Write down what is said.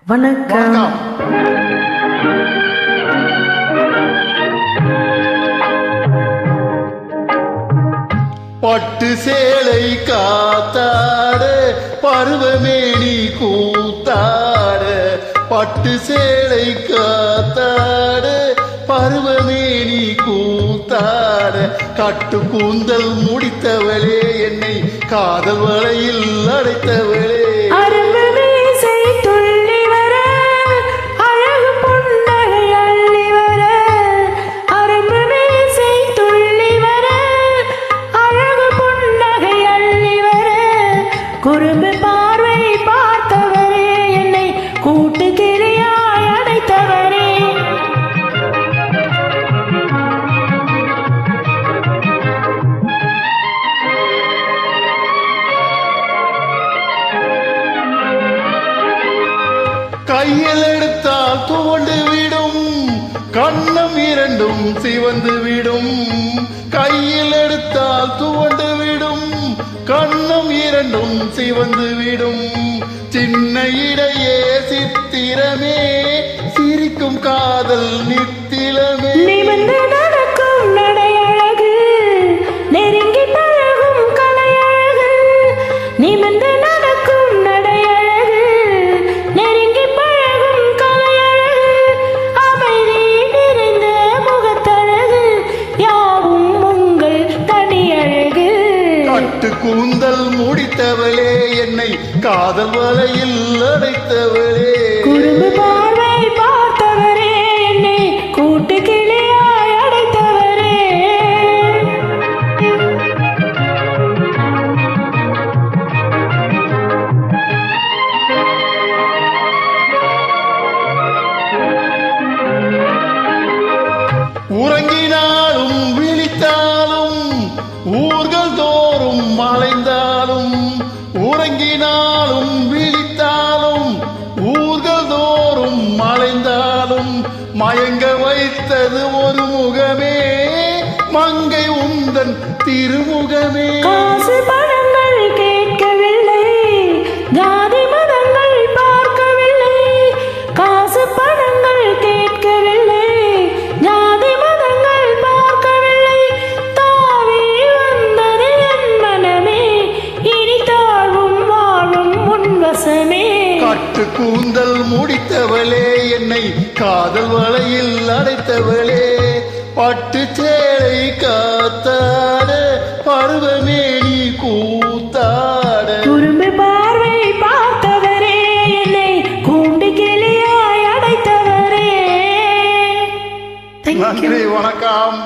வணக்கம். பட்டு சேலை காத்தாட பருவமேனி கூத்தாட, பட்டு சேலை காத்தாட பருவமேனி கூத்தாட, கட்டு கூந்தல் முடித்தவளே என்னை காதல் வலையில் அடைத்தவளே. குறும்பு பார்வை பார்த்தவரே என்னை கூட்டு கிளியாய் அடைத்தவரே. கையில் எடுத்தால் துவண்டு விடும், கண்ணம் இரண்டும் சிவந்து விடும். கையில் எடுத்தால் துவண்டு விடும், கண்ணம் இரண்டும் சிவந்து விடும். சின்ன இடையே சித்திரமே சிரிக்கும் காதல் நித்திலமே. நிமிர்ந்து நடக்கும் நடையழகு, நெருங்கி பழகும் கலையழகு. நிமிர்ந்து நடக்கும் நடையழகு, நெருங்கி பழகும் கலையழகு. அமைதி நிறைந்த முகத்தழகு, யாவும் உங்கள் தனியழகு. கட்டு கூந்தல் முடித்தவளே என்னை காதல் வலையில் அடைத்தவளே. குறும்பு பார்வை பார்த்தவரே என்னை கூட்டு கிளியாய் அடைத்தவரே. உறங்கினாலும் விழித்தாலும் ஊர்கள் தோறும் மலைந்தாலும், உறங்கினாலும் விழித்தாலும் ஊர்கள் தோறும் மலைந்தாலும், மயங்க வைத்தது ஒரு முகமே மங்கை உந்தன் திருமுகமே. காசு பணங்கள் கேட்கவில்லை, ஜாதி மதங்கள் பார்க்கவில்லை. காசு பணங்கள் கேட்கவில்லை, ஜாதி மதங்கள் பார்க்கவில்லை. தாவி வந்தது என் மனமே, இனி தாழ்வும் வாழும் உன்வசமே. கட்டு கூந்தல் முடித்தவளே என்னை காதல் வலையில் அடைத்தவளே. பட்டு சேலை காத்தாட பருவமேனி கூத்தாட. குறும்பு பார்வை பார்த்தவரே என்னை கூண்டு கிளியாய் அடைத்தவரே. நன்றி, வணக்கம்.